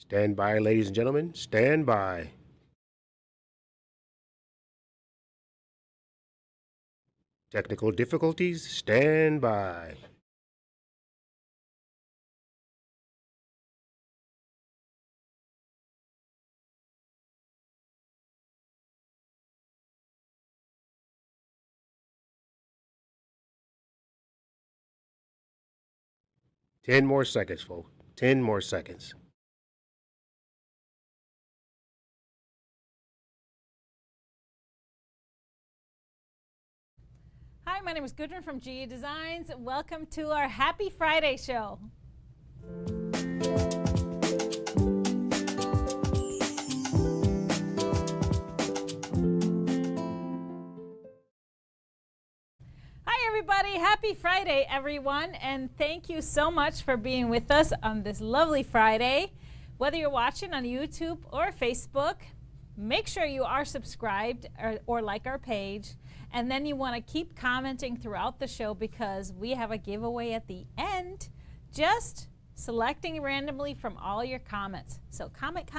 Stand by, ladies and gentlemen. Stand by. Technical difficulties. Stand by. Ten more seconds, folks. 10 more seconds. Hi, my name is Gudrun from GE Designs. Welcome to our Happy Friday show. Hi, everybody. Happy Friday, everyone. And thank you so much for being with us on this lovely Friday. Whether you're watching on YouTube or Facebook, make sure you are subscribed or like our page. And then you want to keep commenting throughout the show because we have a giveaway at the end, just selecting randomly from all your comments. So comment,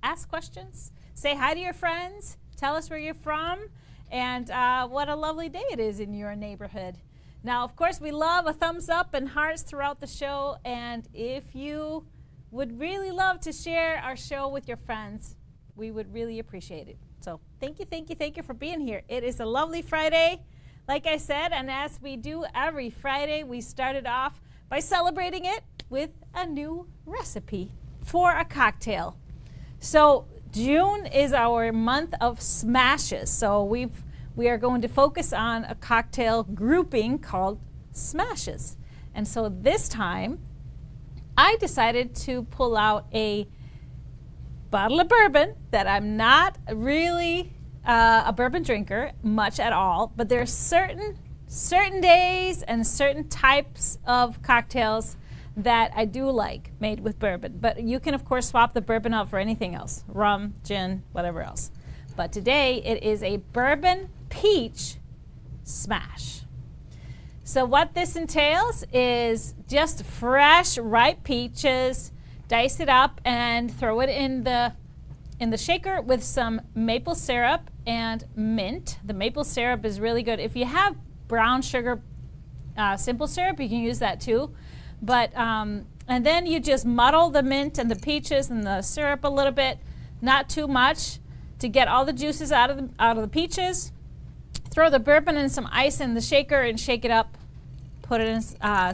ask questions, say hi to your friends, tell us where you're from, and what a lovely day it is in your neighborhood. Now, of course, we love a thumbs up and hearts throughout the show, and if you would really love to share our show with your friends, we would really appreciate it. So thank you for being here. It is a lovely Friday, like I said, and as we do every Friday, we started off by celebrating it with a new recipe for a cocktail. So June is our month of smashes. So we are going to focus on a cocktail grouping called smashes. And so this time, I decided to pull out a bottle of bourbon that I'm not really a bourbon drinker much at all, but there are certain days and certain types of cocktails that I do like made with bourbon. But you can of course swap the bourbon out for anything else, rum, gin, whatever else. But today it is a bourbon peach smash. So what this entails is just fresh, ripe peaches. Dice it up and throw it in the shaker with some maple syrup and mint. The maple syrup is really good. If you have brown sugar simple syrup, you can use that too. But and then you just muddle the mint and the peaches and the syrup a little bit, not too much, to get all the juices out of the peaches. Throw the bourbon and some ice in the shaker and shake it up. Put it in,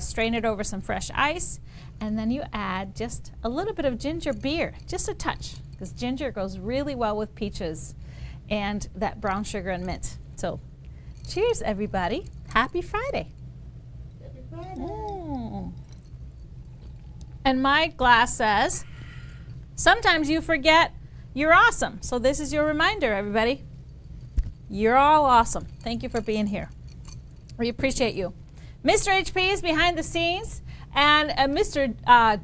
strain it over some fresh ice. And then you add just a little bit of ginger beer, just a touch, because ginger goes really well with peaches and that brown sugar and mint. So cheers, everybody. Happy Friday. Happy Friday. And my glass says, sometimes you forget you're awesome. So this is your reminder, everybody. You're all awesome. Thank you for being here. We appreciate you. Mr. HP is behind the scenes. And Mr.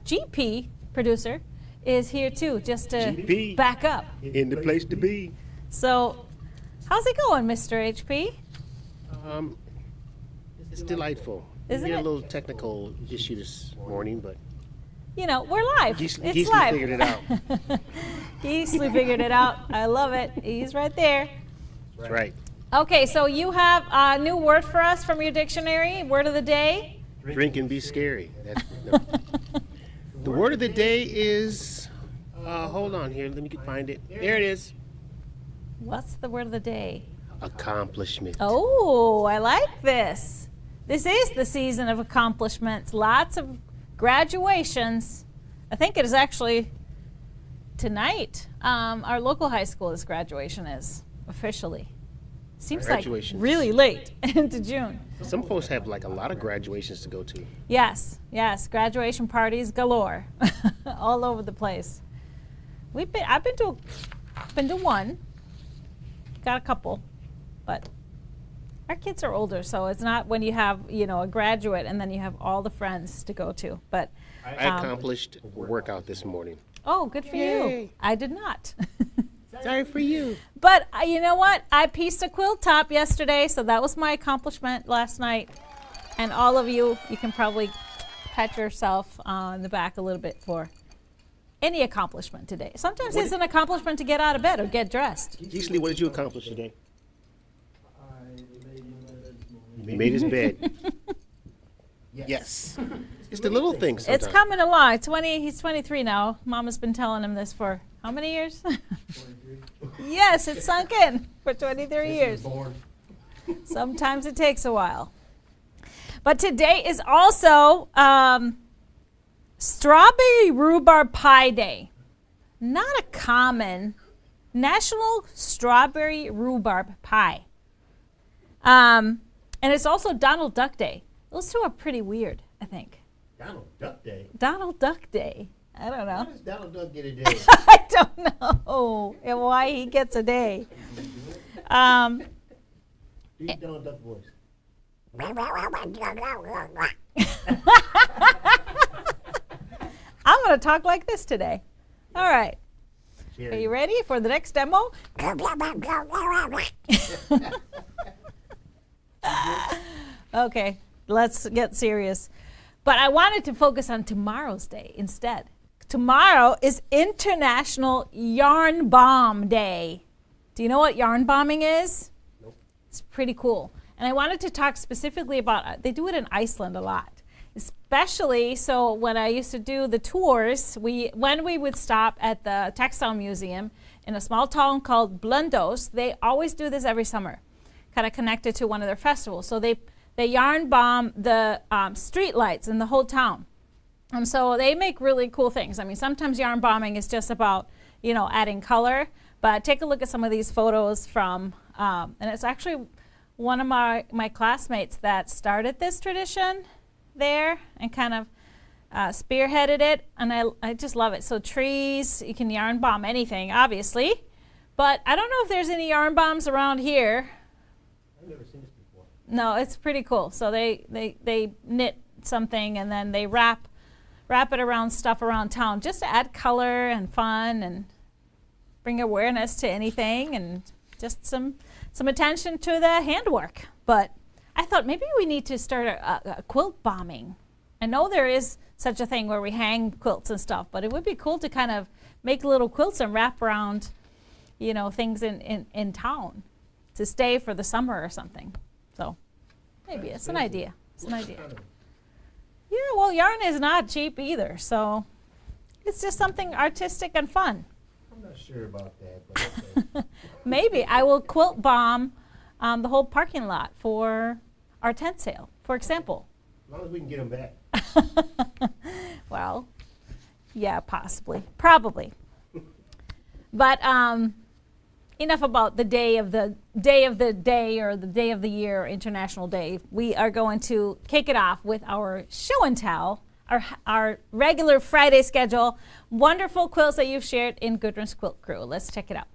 GP, producer, is here too, just to GP. back up. In the place to be. So, how's it going, Mr. HP? It's delightful. Isn't We had it? a little technical issue this morning, but You know, we're live. It's Geesley live. figured it out. Geesley figured it out. I love it. He's right there. That's right. Okay, so you have a new word for us from your dictionary, word of the day. Drink and be scary. No. The word of the day is, hold on here, let me find it. There it is. What's the word of the day? Accomplishment. Oh, I like this. This is the season of accomplishments. Lots of graduations. I think it is actually tonight. Our local high school, this graduation is officially. Seems like Graduations. really late into June. Some folks have like a lot of graduations to go to. Yes, graduation parties galore, all over the place. I've been to one, got a couple, but our kids are older, so it's not when you have a graduate and then you have all the friends to go to. But I accomplished a workout this morning. oh, good for you. Yay. I did not. Sorry for you. But you know what? I pieced a quilt top yesterday, so that was my accomplishment last night. And all of you can probably pat yourself on the back a little bit for any accomplishment today. Sometimes it's an accomplishment to get out of bed or get dressed. Gisli, what did you accomplish today? I made my bed this morning. He made his bed. Yes. It's the little things sometimes. It's coming along. He's 23 now. Mama's been telling him this for how many years? 23. Yes, it's sunk in for 23 years. Born. Sometimes it takes a while. But today is also Strawberry Rhubarb Pie Day. Not a common National Strawberry Rhubarb Pie. And it's also Donald Duck Day. Those two are pretty weird, I think. Donald Duck Day. Donald Duck Day. I don't How know. does Donald Duck get a day? I don't know and why he gets a day. Do your Donald Duck voice. I'm going to talk like this today. All right. Jerry. Are you ready for the next demo? Okay, let's get serious. But I wanted to focus on tomorrow's day instead. Tomorrow is International Yarn Bomb Day. Do you know what yarn bombing is? Nope. It's pretty cool. And I wanted to talk specifically about, they do it in Iceland a lot. Especially, so when I used to do the tours, when we would stop at the textile museum in a small town called Blundos, they always do this every summer, kind of connected to one of their festivals. So they yarn bomb the street lights in the whole town. And so they make really cool things. I mean, sometimes yarn bombing is just about, adding color, but take a look at some of these photos from, and it's actually one of my classmates that started this tradition there and kind of spearheaded it, and I just love it. So trees, you can yarn bomb anything, obviously, but I don't know if there's any yarn bombs around here. I've never seen this before. No, it's pretty cool. So they knit something and then they wrap it around stuff around town just to add color and fun and bring awareness to anything and just some attention to the handwork. But I thought maybe we need to start a quilt bombing. I know there is such a thing where we hang quilts and stuff, but it would be cool to kind of make little quilts and wrap around, things in town to stay for the summer or something. So maybe it's an idea. It's an idea. Yeah, well, yarn is not cheap either, so it's just something artistic and fun. I'm not sure about that, but okay. Maybe I will quilt bomb the whole parking lot for our tent sale, for example. As long as we can get them back. Well, yeah, possibly, probably. But enough about the day of the day or the day of the year, International Day. We are going to kick it off with our show and tell, our regular Friday schedule. Wonderful quilts that you've shared in Gudrun's Quilt Crew. Let's check it out.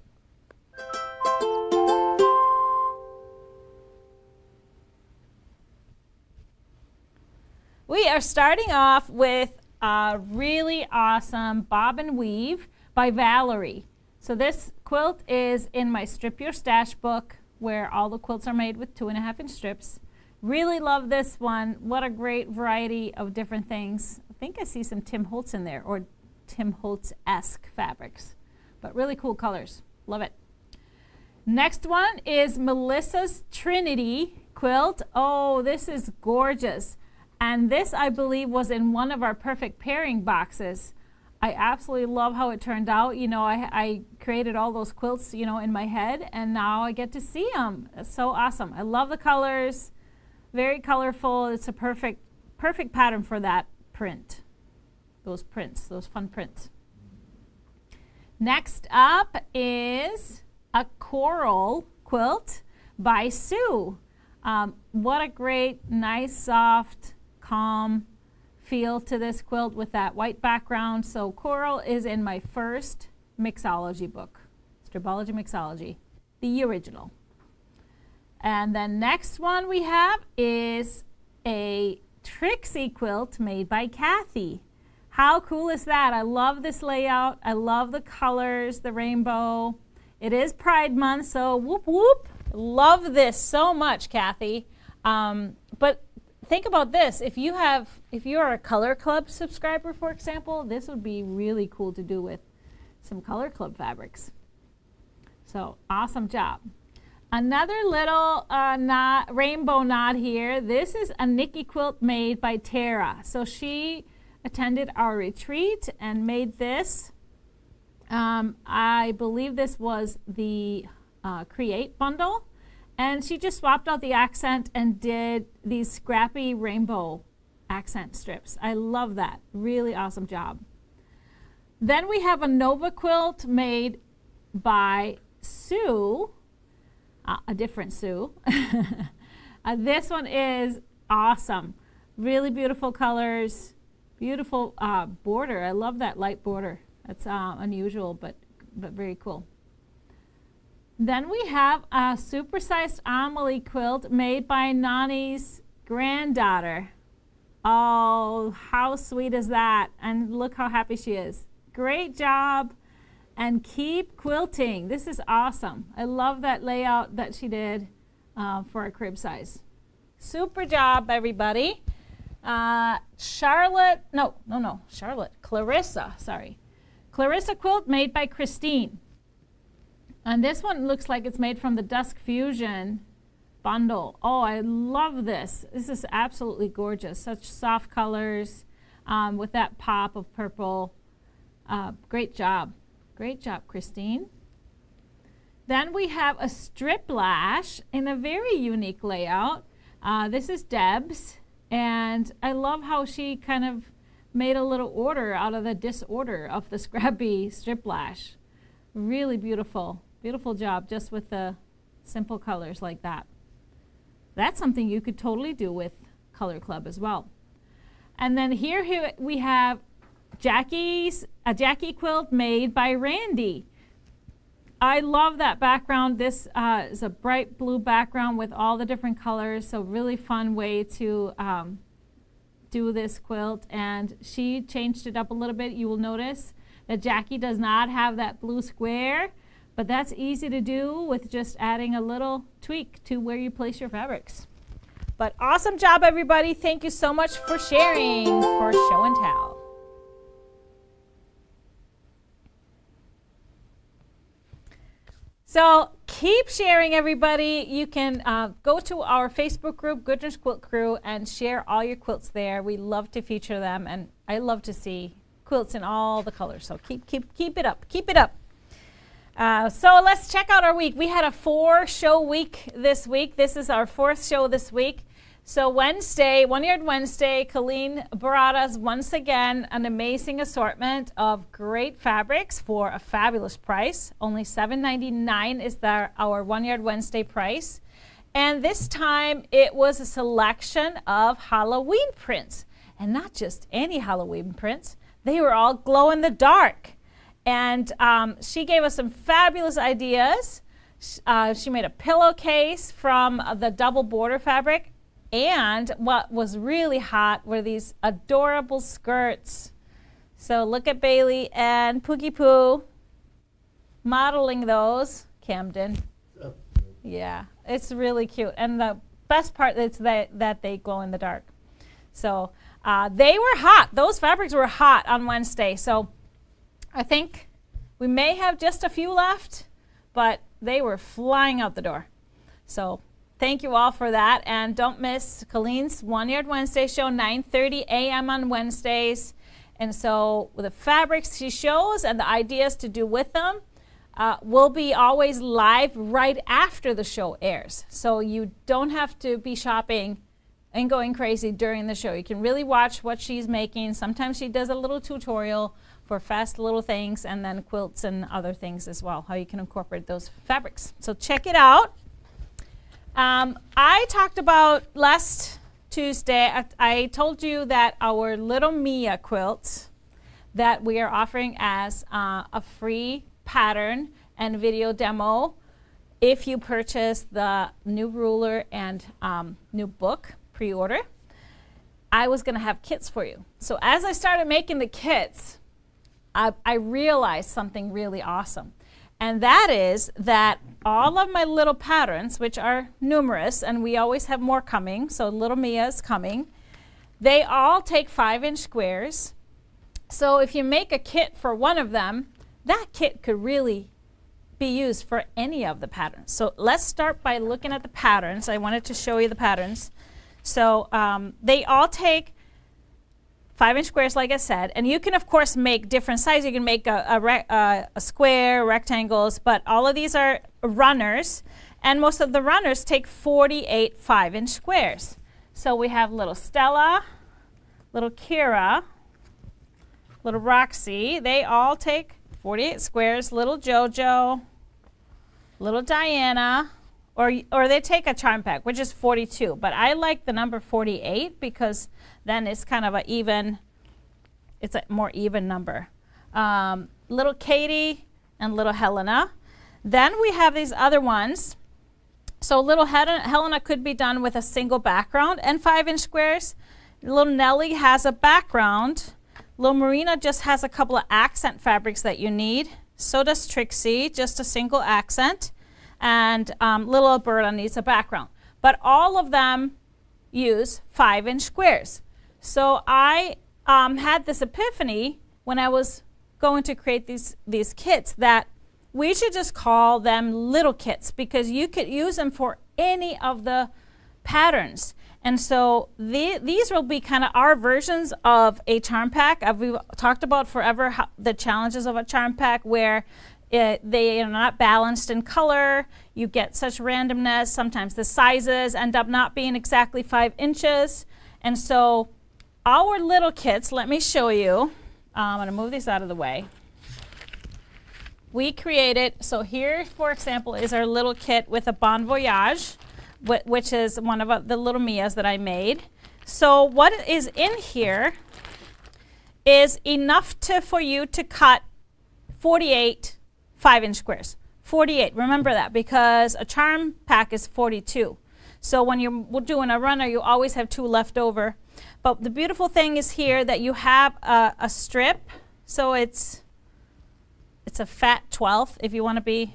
We are starting off with a really awesome bob and weave by Valerie. So this quilt is in my Strip Your Stash book where all the quilts are made with 2.5-inch strips. Really love this one. What a great variety of different things. I think I see some Tim Holtz in there, or Tim Holtz-esque fabrics, but really cool colors. Love it. Next one is Melissa's Trinity quilt. Oh, this is gorgeous. And this, I believe, was in one of our perfect pairing boxes. I absolutely love how it turned out. I created all those quilts, in my head, and now I get to see them. It's so awesome. I love the colors, very colorful. It's a perfect pattern for that print, those fun prints. Next up is a coral quilt by Sue. What a great, nice, soft, calm feel to this quilt with that white background. So coral is in my first mixology book, Stripology Mixology, the original. And then next one we have is a Trixie quilt made by Kathy. How cool is that? I love this layout. I love the colors, the rainbow. It is Pride Month, so whoop whoop. Love this so much, Kathy. But think about this. If you are a Color Club subscriber, for example, this would be really cool to do with some Color Club fabrics. So awesome job. Another little rainbow knot here. This is a Nikki quilt made by Tara. So she attended our retreat and made this. I believe this was the Create bundle. And she just swapped out the accent and did these scrappy rainbow accent strips. I love that. Really awesome job. Then we have a Nova quilt made by Sue, a different Sue. This one is awesome. Really beautiful colors, beautiful border. I love that light border. That's unusual, but very cool. Then we have a supersized Amelie quilt made by Nani's granddaughter. Oh, how sweet is that? And look how happy she is. Great job. And keep quilting. This is awesome. I love that layout that she did for a crib size. Super job, everybody. Clarissa, sorry. Clarissa quilt made by Christine. And this one looks like it's made from the Dusk Fusion bundle. Oh, I love this. This is absolutely gorgeous. Such soft colors with that pop of purple. Great job. Great job, Christine. Then we have a strip lash in a very unique layout. This is Deb's, and I love how she kind of made a little order out of the disorder of the scrappy strip lash. Really beautiful. Beautiful job just with the simple colors like that. That's something you could totally do with Color Club as well. And then here we have a Jackie quilt made by Randy. I love that background. This is a bright blue background with all the different colors, so really fun way to do this quilt. And she changed it up a little bit. You will notice that Jackie does not have that blue square, but that's easy to do with just adding a little tweak to where you place your fabrics. But awesome job, everybody. Thank you so much for sharing for Show and Tell. So keep sharing, everybody. You can go to our Facebook group, Goodness Quilt Crew, and share all your quilts there. We love to feature them, and I love to see quilts in all the colors. So keep it up. Keep it up. So let's check out our week. We had a 4-show week this week. This is our 4th show this week. So Wednesday, One Yard Wednesday, Colleen brought us once again an amazing assortment of great fabrics for a fabulous price. Only $7.99 is our 1 Yard Wednesday price. And this time it was a selection of Halloween prints. And not just any Halloween prints. They were all glow in the dark. And she gave us some fabulous ideas. She made a pillowcase from the double border fabric. And what was really hot were these adorable skirts. So look at Bailey and Pookie Poo modeling those. Camden. Oh. Yeah, it's really cute. And the best part is that they glow in the dark. So they were hot. Those fabrics were hot on Wednesday. So I think we may have just a few left, but they were flying out the door. So thank you all for that. And don't miss Colleen's 1 Yard Wednesday show, 9:30 a.m. on Wednesdays. And so the fabrics she shows and the ideas to do with them will be always live right after the show airs. So you don't have to be shopping and going crazy during the show. You can really watch what she's making. Sometimes she does a little tutorial for fast little things, and then quilts and other things as well, how you can incorporate those fabrics. So check it out. I talked about last Tuesday, I told you that our Little Mia quilt that we are offering as a free pattern and video demo if you purchase the new ruler and new book pre-order, I was going to have kits for you. So as I started making the kits, I realized something really awesome. And that is that all of my little patterns, which are numerous, and we always have more coming, so little Mia is coming, they all take 5-inch squares. So if you make a kit for one of them, that kit could really be used for any of the patterns. So let's start by looking at the patterns. I wanted to show you the patterns. So they all take 5-inch squares, like I said, and you can of course make different sizes. You can make a square, rectangles, but all of these are runners, and most of the runners take 48 5-inch squares. So we have little Stella, little Kira, little Roxy. They all take 48 squares. Little JoJo, little Diana, or they take a charm pack, which is 42. But I like the number 48 because then it's kind of it's a more even number. Little Katie and little Helena. Then we have these other ones. So little Helena could be done with a single background and 5-inch squares. Little Nellie has a background. Little Marina just has a couple of accent fabrics that you need. So does Trixie, just a single accent. And little Alberta needs a background. But all of them use 5-inch squares. So I had this epiphany when I was going to create these kits that we should just call them little kits because you could use them for any of the patterns. And so these will be kind of our versions of a charm pack. We've talked about forever the challenges of a charm pack where they are not balanced in color. You get such randomness. Sometimes the sizes end up not being exactly 5 inches. And so our little kits, let me show you. I'm going to move these out of the way. We created, so here, for example, is our little kit with a Bon Voyage, which is one of the little Mias that I made. So what is in here is enough for you to cut 48 5-inch squares. 48, remember that, because a charm pack is 42. So when you're doing a runner, you always have 2 left over. But the beautiful thing is here that you have a strip, so it's a fat 12th if you want to be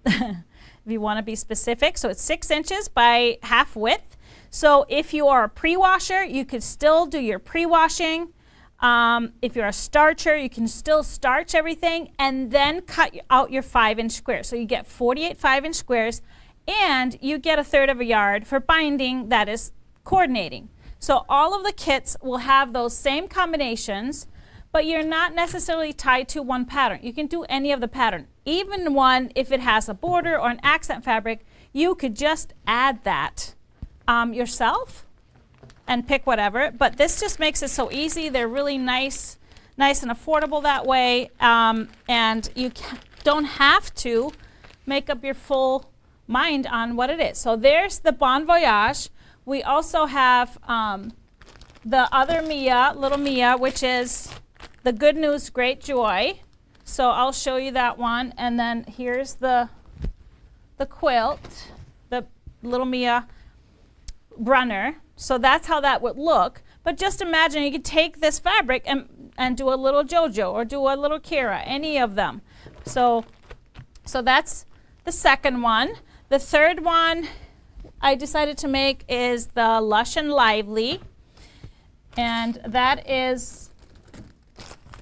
if you want to be specific. So it's 6 inches by half width. So if you are a pre-washer, you could still do your pre-washing. If you're a starcher, you can still starch everything and then cut out your 5-inch squares. So you get 48 5-inch squares and you get 1/3 of a yard for binding that is coordinating. So all of the kits will have those same combinations, but you're not necessarily tied to one pattern. You can do any of the pattern. Even one, if it has a border or an accent fabric, you could just add that yourself and pick whatever. But this just makes it so easy. They're really nice and affordable that way. And you don't have to make up your full mind on what it is. So there's the Bon Voyage. We also have the other Mia, little Mia, which is the Good News, Great Joy. So I'll show you that one. And then here's the quilt, the little Mia runner. So that's how that would look. But just imagine you could take this fabric and do a little JoJo or do a little Kira, any of them. So that's the second one. The third one I decided to make is the Lush and Lively. And that is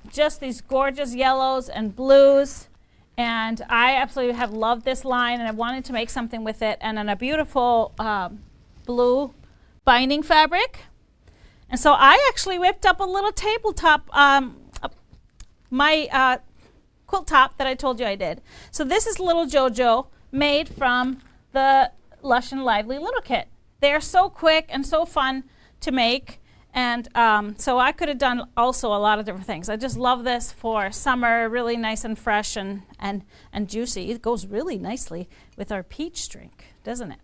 just these gorgeous yellows and blues. And I absolutely have loved this line and I wanted to make something with it. And then a beautiful blue binding fabric. And so I actually whipped up a little tabletop, my quilt top that I told you I did. So this is little JoJo made from the Lush and Lively little kit. They are so quick and so fun to make. And so I could have done also a lot of different things. I just love this for summer, really nice and fresh and juicy. It goes really nicely with our peach drink, doesn't it?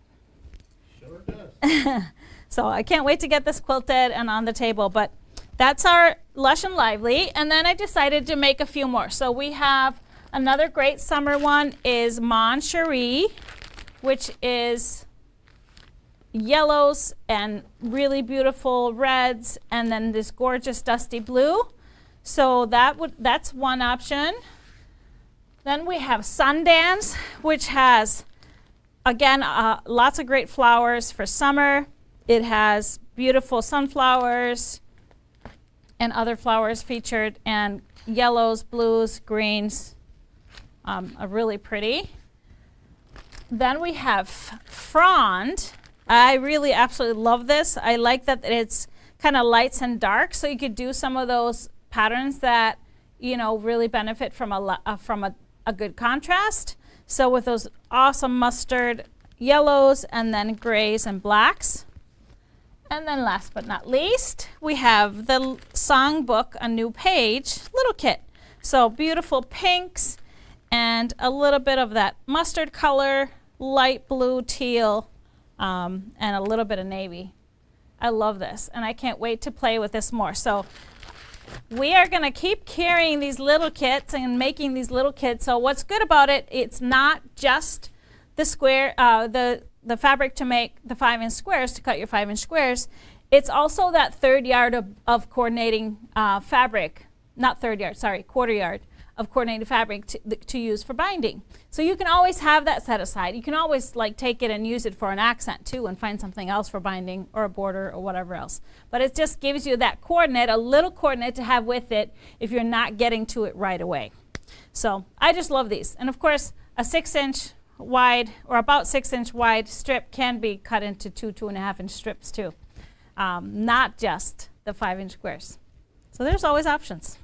Sure does. So I can't wait to get this quilted and on the table. But that's our Lush and Lively. And then I decided to make a few more. So we have another great summer one is Mon Cherie, which is yellows and really beautiful reds, and then this gorgeous dusty blue. So that's one option. Then we have Sundance, which has, again, lots of great flowers for summer. It has beautiful sunflowers and other flowers featured, and yellows, blues, greens, are really pretty. Then we have Frond. I really absolutely love this. I like that it's kind of lights and darks, so you could do some of those patterns that, you know, really benefit from a good contrast. So with those awesome mustard yellows and then grays and blacks. And then last but not least, we have the Songbook, A New Page little kit. So beautiful pinks and a little bit of that mustard color, light blue, teal, and a little bit of navy. I love this, and I can't wait to play with this more. So we are going to keep carrying these little kits and making these little kits. So what's good about it, it's not just the square, the fabric to make the 5-inch squares, to cut your 5-inch squares. It's also that third yard of coordinating fabric, not third yard, sorry, quarter yard of coordinated fabric to use for binding. So you can always have that set aside. You can always like take it and use it for an accent too and find something else for binding or a border or whatever else. But it just gives you that coordinate, a little coordinate to have with it if you're not getting to it right away. So I just love these. And of course, a 6-inch wide or about 6-inch wide strip can be cut into 2.5-inch strips too. Not just the 5-inch squares. So there's always options.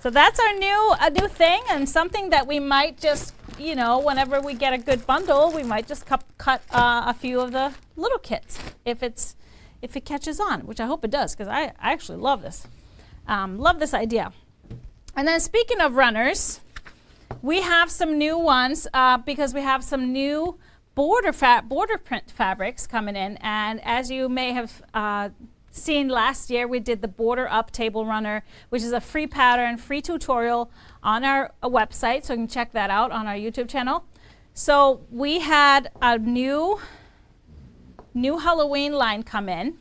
So that's our new thing, and something that we might just, you know, whenever we get a good bundle, we might just cut a few of the little kits if it catches on, which I hope it does, because I actually love this. Love this idea. And then speaking of runners, we have some new ones because we have some new border print fabrics coming in, and as you may have seen last year, we did the Border Up Table Runner, which is a free pattern, free tutorial on our website, so you can check that out on our YouTube channel. So we had a new Halloween line come in,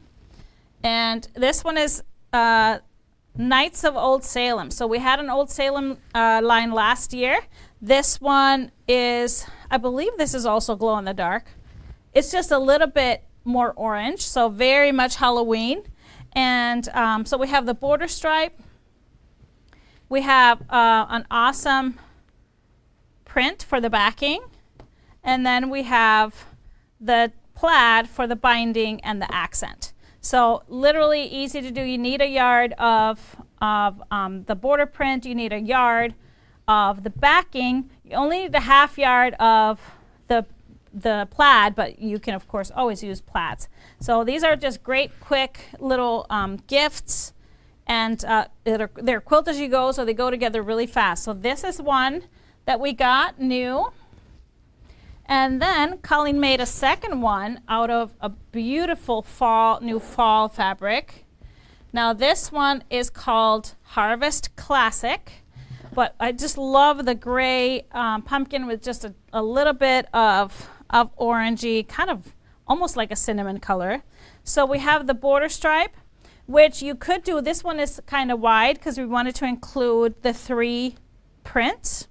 and this one is Knights of Old Salem. So we had an Old Salem line last year. This one is, I believe this is also glow in the dark. It's just a little bit more orange, so very much Halloween. And so we have the border stripe. We have an awesome print for the backing. And then we have the plaid for the binding and the accent. So literally easy to do. You need a yard of the border print. You need a yard of the backing. You only need a half yard of the plaid, but you can of course always use plaids. So these are just great quick little gifts, and they're quilt as you go, so they go together really fast. So this is one that we got new, and then Colleen made a second one out of a beautiful new fall fabric. Now this one is called Harvest Classic, but I just love the gray pumpkin with just a little bit of orangey, kind of almost like a cinnamon color. So we have the border stripe, which you could do. This one is kind of wide because we wanted to include the 3 prints.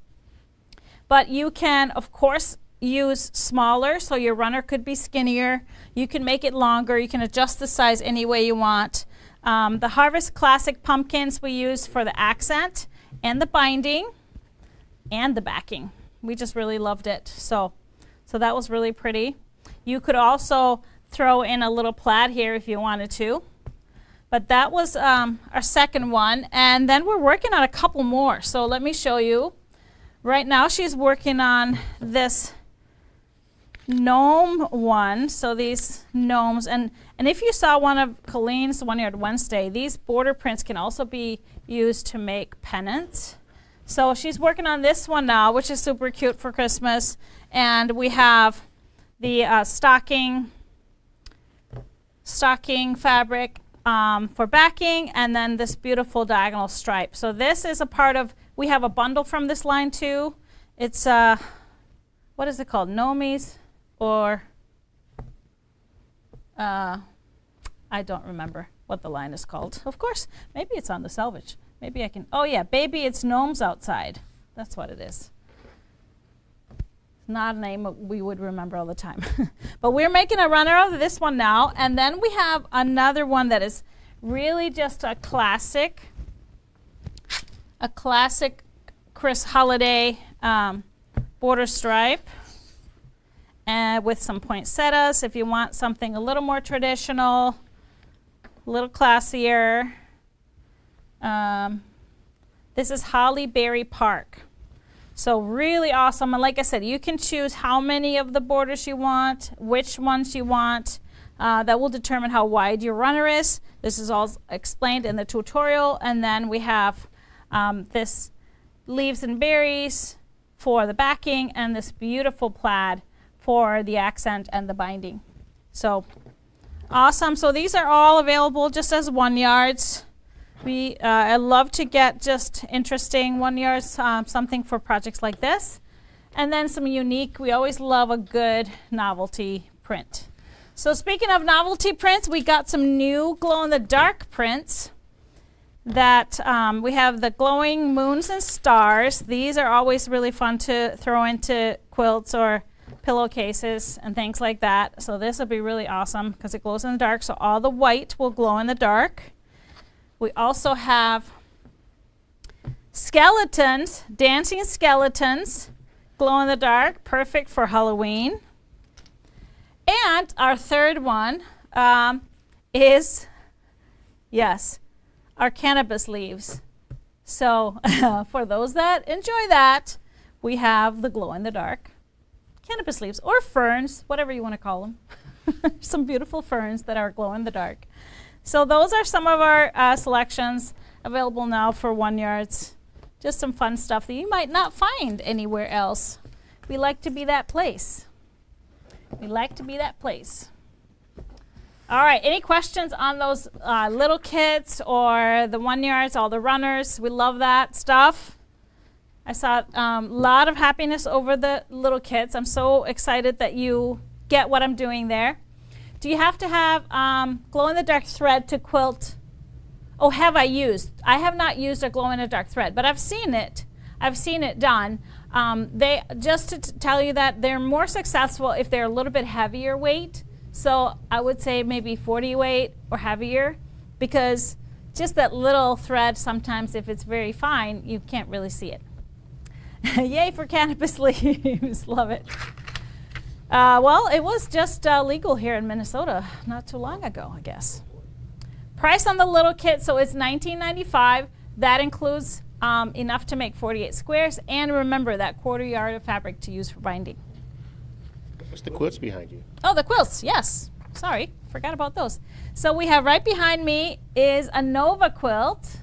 But you can, of course, use smaller, so your runner could be skinnier. You can make it longer. You can adjust the size any way you want. The Harvest Classic pumpkins we use for the accent and the binding and the backing. We just really loved it. So that was really pretty. You could also throw in a little plaid here if you wanted to. But that was our second one. And then we're working on a couple more. So let me show you. Right now she's working on this gnome one. So these gnomes. And if you saw one of Colleen's One Yard Wednesday, these border prints can also be used to make pennants. So she's working on this one now, which is super cute for Christmas. And we have the stocking fabric for backing, and then this beautiful diagonal stripe. So this is a part of, we have a bundle from this line too. It's, what is it called? Nomies, or I don't remember what the line is called. Of course, maybe it's on the selvage. Maybe I can, oh yeah, Baby It's Gnomes Outside. That's what it is. not a name we would remember all the time. But we're making a runner of this one now. And then we have another one that is really just a classic Chris Holiday border stripe. And with some poinsettias if you want something a little more traditional, a little classier. This is Holly Berry Park. So really awesome. And like I said, you can choose how many of the borders you want, which ones you want. That will determine how wide your runner is. This is all explained in the tutorial. And then we have this leaves and berries for the backing and this beautiful plaid for the accent and the binding. So awesome. So these are all available just as 1 yards. I love to get just interesting 1 yards, something for projects like this. And then some unique, we always love a good novelty print. So speaking of novelty prints, we got some new glow-in-the-dark prints that we have the glowing moons and stars. These are always really fun to throw into quilts or pillowcases and things like that. So this will be really awesome because it glows in the dark. So all the white will glow in the dark. We also have skeletons, dancing skeletons, glow in the dark, perfect for Halloween. And our third one is, yes, our cannabis leaves. So for those that enjoy that, we have the glow in the dark cannabis leaves or ferns, whatever you want to call them. Some beautiful ferns that are glow in the dark. So those are some of our selections available now for 1 yards. Just some fun stuff that you might not find anywhere else. We like to be that place. We like to be that place. All right, any questions on those little kits or the 1 yards, all the runners? We love that stuff. I saw a lot of happiness over the little kits. I'm so excited that you get what I'm doing there. Do you have to have glow-in-the-dark thread to quilt? Oh, have I used? I have not used a glow-in-the-dark thread, but I've seen it. I've seen it done. They just to tell you that they're more successful if they're a little bit heavier weight. So I would say maybe 40 weight or heavier, because just that little thread sometimes, if it's very fine, you can't really see it. Yay for cannabis leaves. Love it. Well, it was just legal here in Minnesota not too long ago, I guess. Price on the little kit, so it's $19.95. That includes enough to make 48 squares. And remember that 1/4 yard of fabric to use for binding. What's the quilts behind you? Oh, the quilts, yes. Sorry, forgot about those. So we have right behind me is a Nova quilt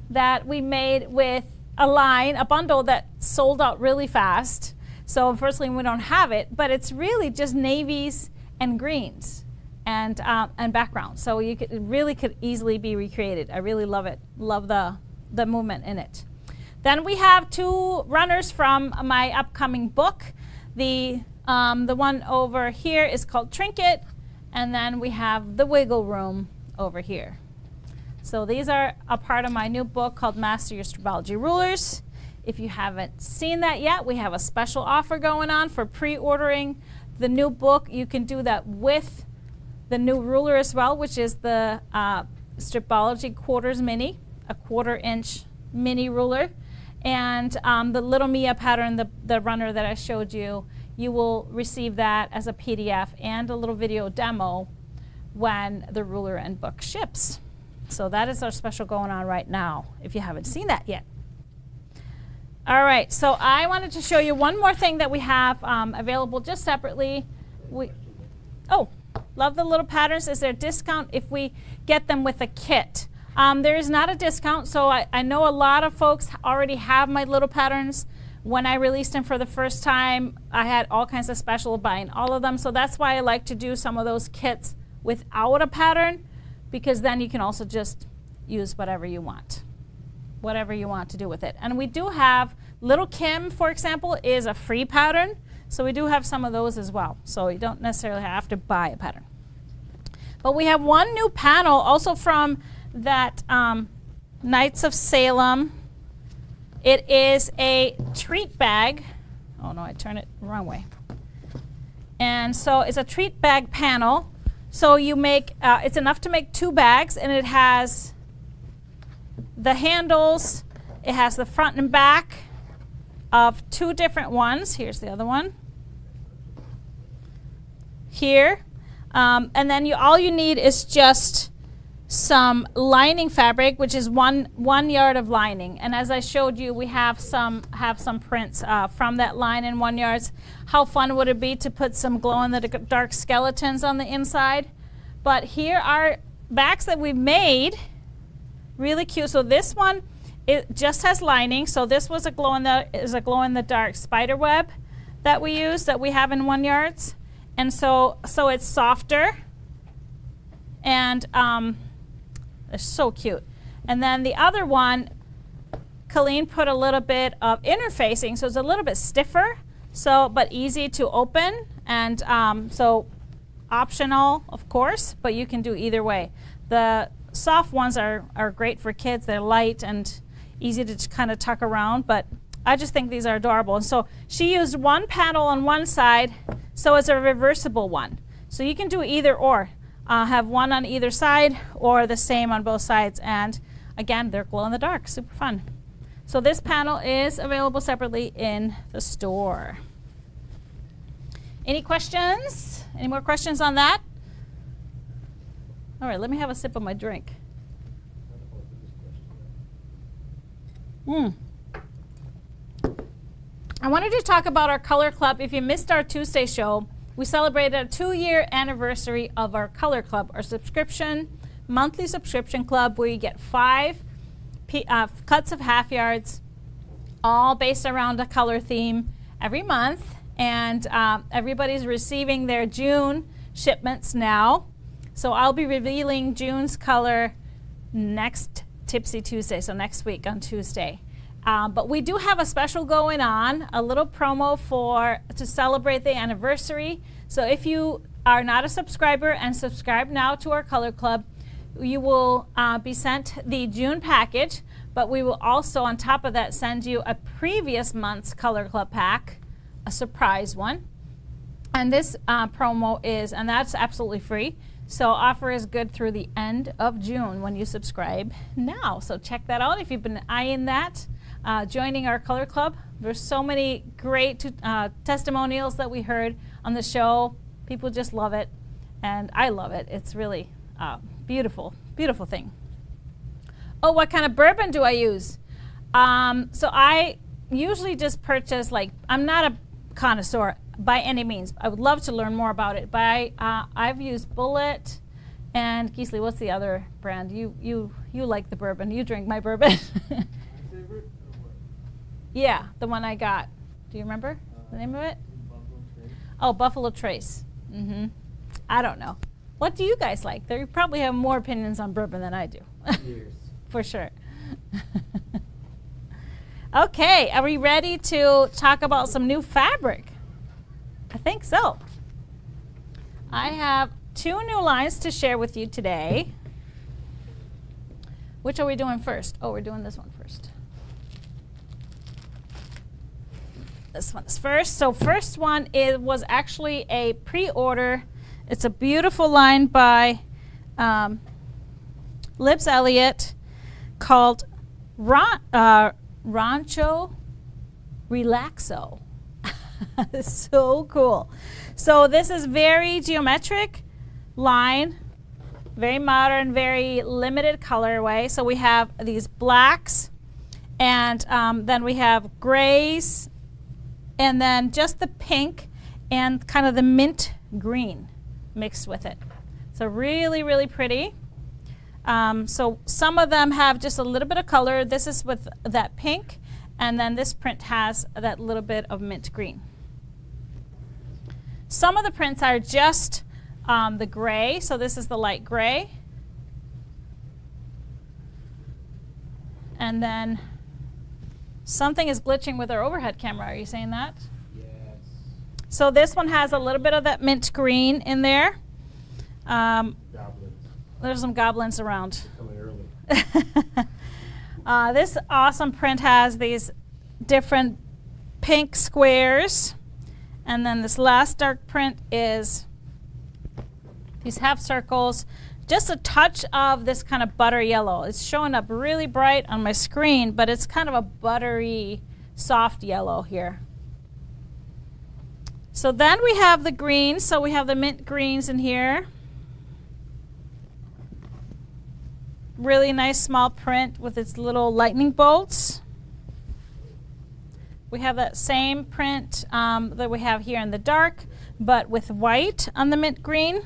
that we made with a bundle that sold out really fast. So unfortunately we don't have it, but it's really just navies and greens and background. So it really could easily be recreated. I really love it. Love the movement in it. Then we have 2 runners from my upcoming book. The one over here is called Trinket, and then we have the Wiggle Room over here. So these are a part of my new book called Master Your Stripology Rulers. If you haven't seen that yet, we have a special offer going on for pre-ordering the new book. You can do that with the new ruler as well, which is the Stripology Quarters Mini, a 1/4 inch mini ruler. And the Little Mia pattern, the runner that I showed you, you will receive that as a PDF and a little video demo when the ruler and book ships. So that is our special going on right now, if you haven't seen that yet. All right, so I wanted to show you one more thing that we have available just separately. Love the little patterns. Is there a discount if we get them with a kit? There is not a discount, so I know a lot of folks already have my little patterns. When I released them for the first time, I had all kinds of special buying all of them, so that's why I like to do some of those kits without a pattern, because then you can also just use whatever you want to do with it. And we do have Little Kim, for example, is a free pattern, so we do have some of those as well, so you don't necessarily have to buy a pattern. But we have one new panel also from that Knights of Salem. It is a treat bag. Oh no, I turned it the wrong way. And so it's a treat bag panel. So you make, it's enough to make 2 bags, and it has the handles, it has the front and back of 2 different ones. Here's the other one. Here. And then all you need is just some lining fabric, which is one yard of lining. And as I showed you, we have some prints from that line in 1 yard. How fun would it be to put some glow-in-the-dark skeletons on the inside? But here are bags that we've made. Really cute. So this one, it just has lining. So this was a glow-in-the-dark spider web that we use, that we have in 1 yard. And so it's softer, and it's so cute. And then the other one, Colleen put a little bit of interfacing, so it's a little bit stiffer, but easy to open, and so optional, of course, but you can do either way. The soft ones are great for kids. They're light and easy to kind of tuck around, but I just think these are adorable. And so she used one panel on one side, so it's a reversible one. So you can do either or. Have one on either side or the same on both sides. And again, they're glow in the dark, super fun. So this panel is available separately in the store. Any questions? Any more questions on that? All right, let me have a sip of my drink. I wanted to talk about our Color Club. If you missed our Tuesday show, we celebrated a 2-year anniversary of our Color Club, our monthly subscription club, where you get 5 cuts of half yards, all based around a color theme every month. And everybody's receiving their June shipments now. So I'll be revealing June's color next Tipsy Tuesday, so next week on Tuesday. But we do have a special going on, a little promo to celebrate the anniversary. So if you are not a subscriber and subscribe now to our Color Club, you will be sent the June package, but we will also, on top of that, send you a previous month's Color Club pack, a surprise one. And this promo and that's absolutely free. So offer is good through the end of June when you subscribe now. So check that out if you've been eyeing that. Joining our Color Club. There's so many great testimonials that we heard on the show. People just love it, and I love it. It's really beautiful, beautiful thing. Oh, what kind of bourbon do I use? So I usually just purchase, I'm not a connoisseur by any means. I would love to learn more about it, but I've used Bullet and Gisli. What's the other brand? You like the bourbon. You drink my bourbon. Yeah, the one I got. Do you remember the name of it? Buffalo Trace. Oh, Buffalo Trace. I don't know. What do you guys like? You probably have more opinions on bourbon than I do. Years. For sure. Okay, are we ready to talk about some new fabric? I think so. I have 2 new lines to share with you today. Which are we doing first? Oh, we're doing this one first. This one's first. So first one was actually a pre-order. It's a beautiful line by Lips Elliott called Rancho Relaxo. It's so cool. So this is very geometric line, very modern, very limited colorway. So we have these blacks, and then we have grays, and then just the pink and kind of the mint green mixed with it. So really, really pretty. So some of them have just a little bit of color. This is with that pink, and then this print has that little bit of mint green. Some of the prints are just the gray, so this is the light gray. And then something is glitching with our overhead camera. Are you saying that? Yes. So this one has a little bit of that mint green in there. Goblins. There's some goblins around. Coming early. This awesome print has these different pink squares. And then this last dark print is these half circles. Just a touch of this kind of butter yellow. It's showing up really bright on my screen, but it's kind of a buttery, soft yellow here. So then we have the greens. So we have the mint greens in here. Really nice small print with its little lightning bolts. We have that same print that we have here in the dark, but with white on the mint green.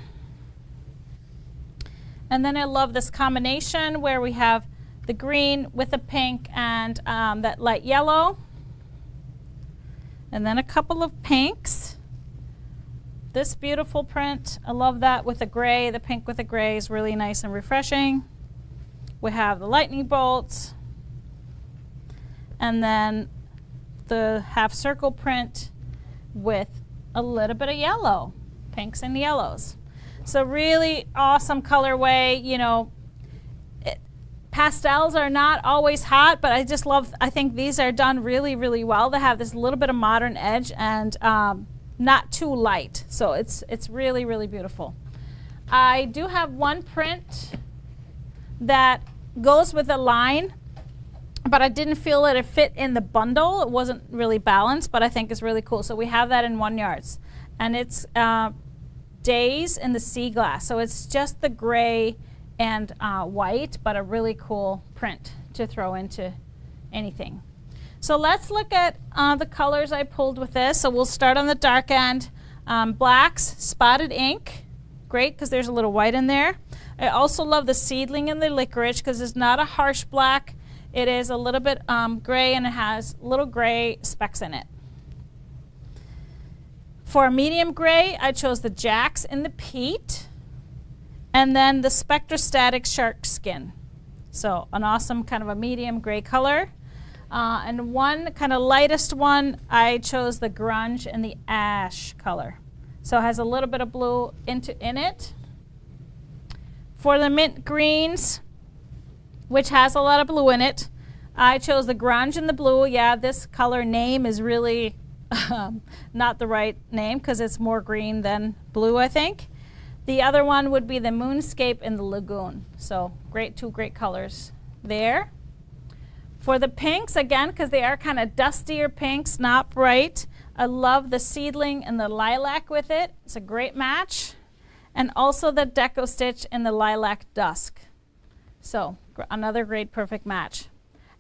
And then I love this combination where we have the green with the pink and that light yellow. And then a couple of pinks. This beautiful print, I love that with the gray. The pink with the gray is really nice and refreshing. We have the lightning bolts. And then the half circle print with a little bit of yellow, pinks and yellows. So really awesome colorway. You know, pastels are not always hot, but I think these are done really, really well. They have this little bit of modern edge and not too light. So it's really, really beautiful. I do have one print that goes with a line, but I didn't feel that it fit in the bundle. It wasn't really balanced, but I think it's really cool. So we have that in 1 yards. And it's Days in the Sea Glass. So it's just the gray and white, but a really cool print to throw into anything. So let's look at the colors I pulled with this. So we'll start on the dark end. Blacks, spotted ink. Great, because there's a little white in there. I also love the seedling and the licorice because it's not a harsh black. It is a little bit gray and it has little gray specks in it. For medium gray, I chose the Jacks in the Peat and then the Spectrostatic Shark Skin. So an awesome kind of a medium gray color. And one kind of lightest one, I chose the Grunge and the Ash color. So it has a little bit of blue in it. For the mint greens, which has a lot of blue in it, I chose the Grunge and the blue. Yeah, this color name is really not the right name because it's more green than blue, I think. The other one would be the Moonscape and the Lagoon. So two great colors there. For the pinks, again, because they are kind of dustier pinks, not bright, I love the Seedling and the Lilac with it. It's a great match. And also the Deco Stitch and the Lilac Dusk. So another great perfect match.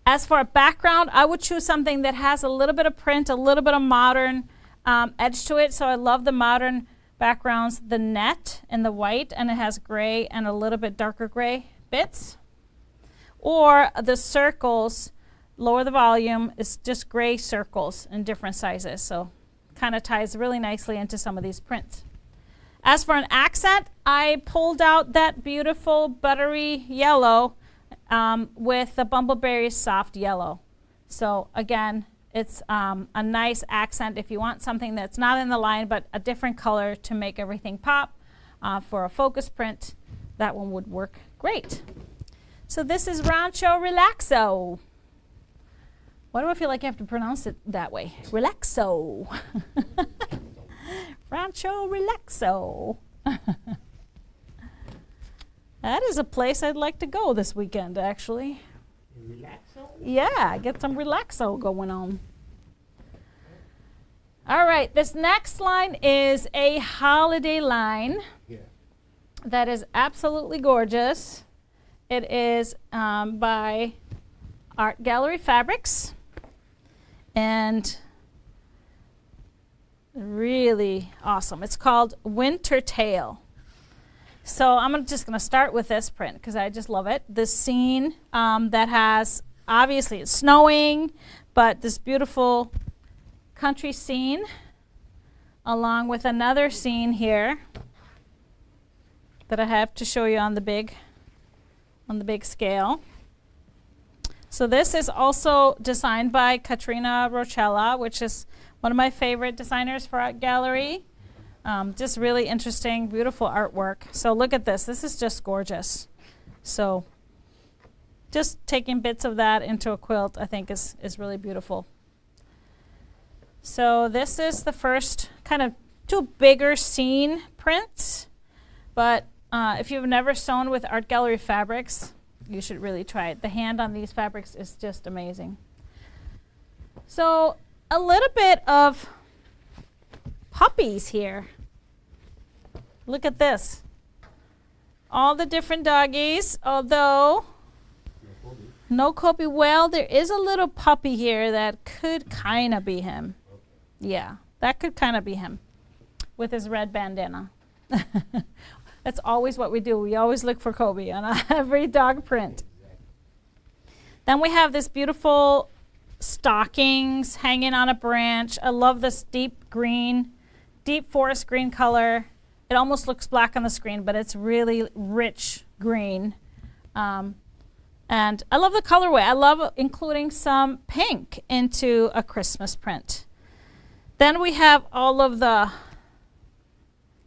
As for a background, I would choose something that has a little bit of print, a little bit of modern edge to it. So I love the modern backgrounds, the net and the white, and it has gray and a little bit darker gray bits. Or the circles, lower the volume, it's just gray circles in different sizes. So kind of ties really nicely into some of these prints. As for an accent, I pulled out that beautiful buttery yellow with the Bumbleberry soft yellow. So again, it's a nice accent if you want something that's not in the line but a different color to make everything pop. For a focus print, that one would work great. So this is Rancho Relaxo. Why do I feel like I have to pronounce it that way? Relaxo. Rancho Relaxo. That is a place I'd like to go this weekend, actually. Relaxo? Yeah, get some relaxo going on. All right, this next line is a holiday line. Yeah. That is absolutely gorgeous. It is by Art Gallery Fabrics. And really awesome. It's called Winter Tale. So I'm just going to start with this print because I just love it. This scene that has, obviously it's snowing, but this beautiful country scene along with another scene here that I have to show you on the big scale. So this is also designed by Katrina Rochella, which is one of my favorite designers for Art Gallery. Just really interesting, beautiful artwork. So look at this. This is just gorgeous. So just taking bits of that into a quilt, I think is really beautiful. So this is the first kind of two bigger scene prints, but if you've never sewn with art gallery fabrics, you should really try it. The hand on these fabrics is just amazing. So a little bit of puppies here. Look at this. All the different doggies, although no Kobe. Well, there is a little puppy here that could kind of be him. Yeah, that could kind of be him with his red bandana. That's always what we do. We always look for Kobe on every dog print. Then we have this beautiful stockings hanging on a branch. I love this deep green, deep forest green color. It almost looks black on the screen, but it's really rich green. And I love the colorway. I love including some pink into a Christmas print. Then we have all of the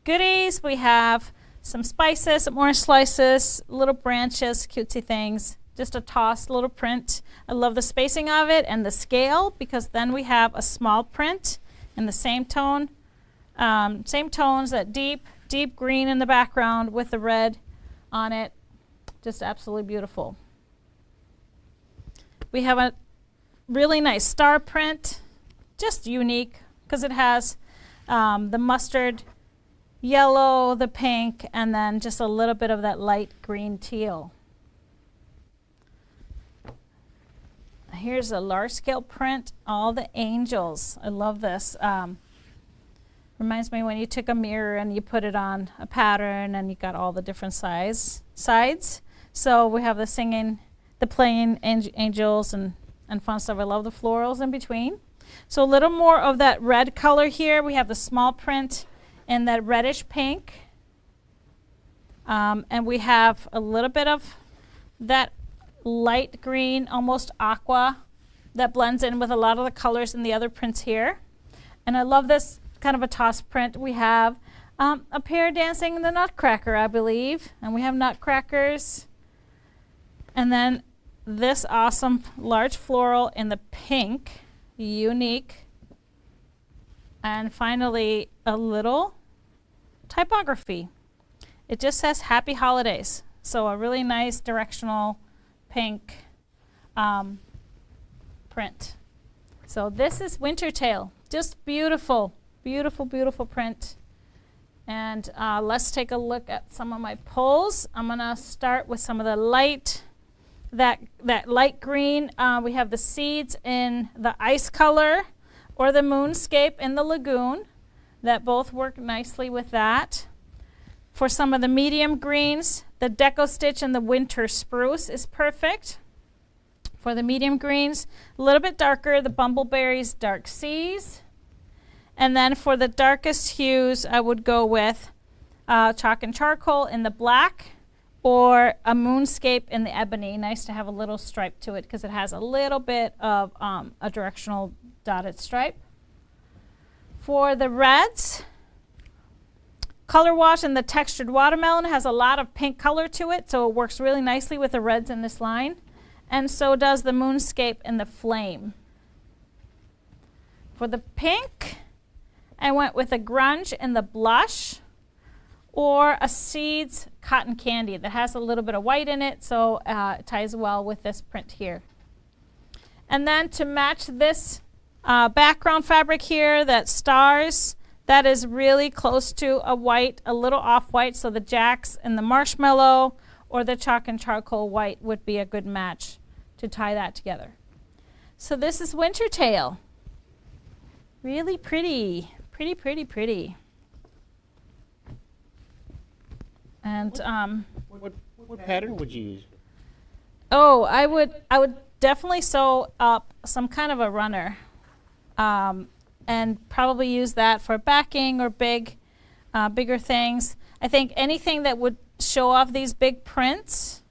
goodies. We have some spices, some orange slices, little branches, cutesy things, just a tossed little print. I love the spacing of it and the scale, because then we have a small print in the same tone, same tones, that deep green in the background with the red on it. Just absolutely beautiful. We have a really nice star print, just unique, because it has the mustard yellow, the pink, and then just a little bit of that light green teal. Here's a large scale print, all the angels. I love this. Reminds me when you took a mirror and you put it on a pattern and you got all the different sides. So we have the singing, the playing angels and fun stuff. I love the florals in between. So a little more of that red color here. We have the small print in that reddish pink. And we have a little bit of that light green, almost aqua, that blends in with a lot of the colors in the other prints here. And I love this kind of a toss print. We have a pair dancing in the Nutcracker, I believe. And we have nutcrackers. And then this awesome large floral in the pink, unique. And finally, a little typography. It just says Happy Holidays. So a really nice directional pink print. So this is Wintertail. Just beautiful, beautiful, beautiful print. And let's take a look at some of my pulls. I'm gonna start with some of the light, that light green. We have the seeds in the ice color or the moonscape in the lagoon. That both work nicely with that. For some of the medium greens, the deco stitch and the winter spruce is perfect. For the medium greens, a little bit darker, the bumbleberries, dark seas. And then for the darkest hues, I would go with chalk and charcoal in the black or a moonscape in the ebony. Nice to have a little stripe to it because it has a little bit of a directional dotted stripe. For the reds, Color Wash and the Textured Watermelon has a lot of pink color to it, so it works really nicely with the reds in this line. And so does the Moonscape and the Flame. For the pink, I went with a Grunge and the Blush, or a Seeds Cotton Candy that has a little bit of white in it, so it ties well with this print here. And then to match this background fabric here, that stars, that is really close to a white, a little off-white, so the Jacks and the Marshmallow or the chalk and charcoal white would be a good match to tie that together. So this is Wintertail. Really pretty, pretty, pretty, pretty. And what pattern would you use? oh, I would definitely sew up some kind of a runner. And probably use that for backing or bigger things. I think anything that would show off these big prints,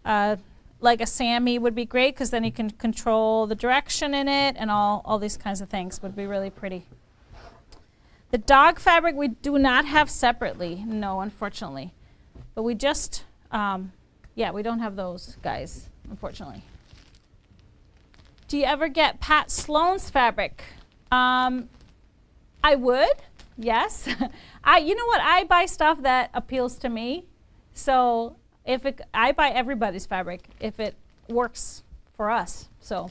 like a Sammy would be great because then you can control the direction in it and all these kinds of things would be really pretty. The dog fabric we do not have separately, no, unfortunately. But we just, we don't have those guys, unfortunately. Do you ever get Pat Sloan's fabric I would, yes. You know what? I buy stuff that appeals to me. So I buy everybody's fabric if it works for us. So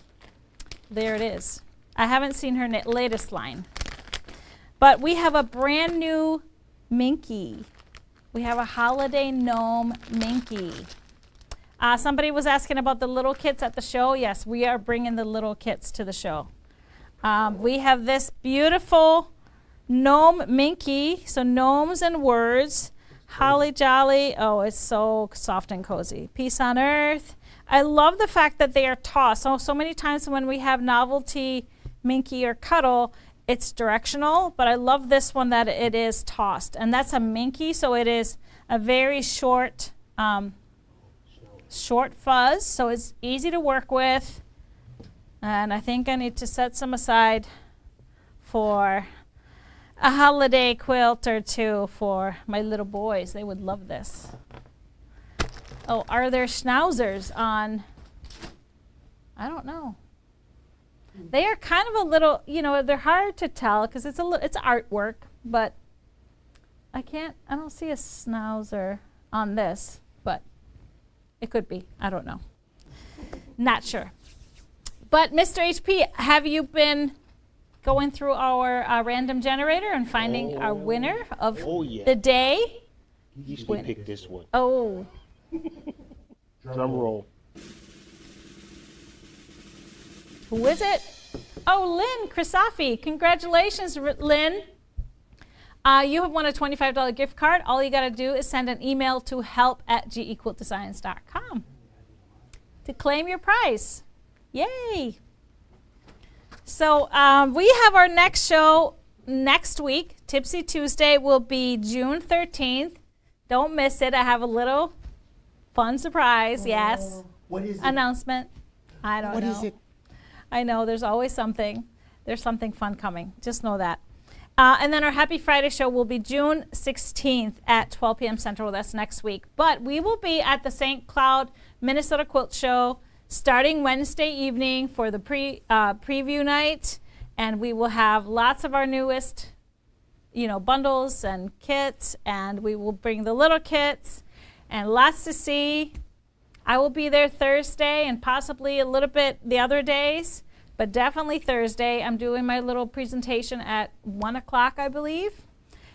there it is. I haven't seen her latest line. But we have a brand new Minky. We have a holiday gnome Minky. Somebody was asking about the little kits at the show. Yes, we are bringing the little kits to the show. We have this beautiful gnome Minky. So gnomes and words. Holly jolly. Oh, it's so soft and cozy. Peace on earth. I love the fact that they are tossed. So many times when we have novelty Minky or Cuddle, it's directional, but I love this one that it is tossed. And that's a Minky, so it is a very short fuzz, so it's easy to work with. And I think I need to set some aside for a holiday quilt or two for my little boys. They would love this. Oh, are there schnauzers on? I don't know. They are kind of a little, they're hard to tell because it's artwork, but I don't see a schnauzer on this, but it could be. I don't know. Not sure. But Mr. HP, have you been going through our random generator and finding our winner of the day? You usually pick this one. Oh. Drum roll. Who is it? Oh, Lynn Krisafi. Congratulations, Lynn. You have won a $25 gift card. All you got to do is send an email to help@gequiltdesigns.com to claim your prize. Yay. So we have our next show next week. Tipsy Tuesday will be June 13th. Don't miss it. I have a little fun surprise. Yes. What is it? Announcement. I don't know. What is it? I know, there's always something. There's something fun coming. Just know that. And then our Happy Friday show will be June 16th at 12 p.m. Central. That's next week. But we will be at the St. Cloud, Minnesota Quilt Show starting Wednesday evening for the preview night. And we will have lots of our newest, bundles and kits. And we will bring the little kits and lots to see. I will be there Thursday and possibly a little bit the other days, but definitely Thursday. I'm doing my little presentation at 1 o'clock, I believe.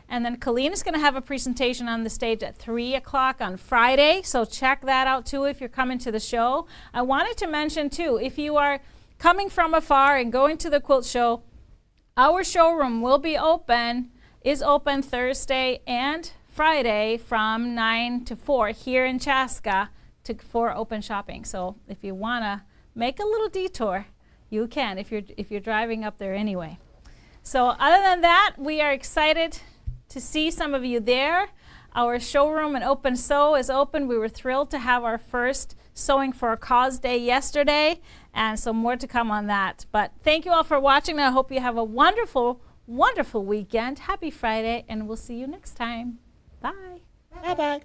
And then Colleen is going to have a presentation on the stage at 3 o'clock on Friday, so check that out too if you're coming to the show. I wanted to mention too, if you are coming from afar and going to the quilt show, our showroom will be is open Thursday and Friday from 9 to 4 here in Chaska for open shopping. So if you want to make a little detour, you can if you're driving up there anyway. So other than that, we are excited to see some of you there. Our showroom and Open Sew is open. We were thrilled to have our first Sewing for a Cause Day yesterday, and so more to come on that. But thank you all for watching. I hope you have a wonderful, wonderful weekend. Happy Friday, and we'll see you next time. Bye. Bye-bye.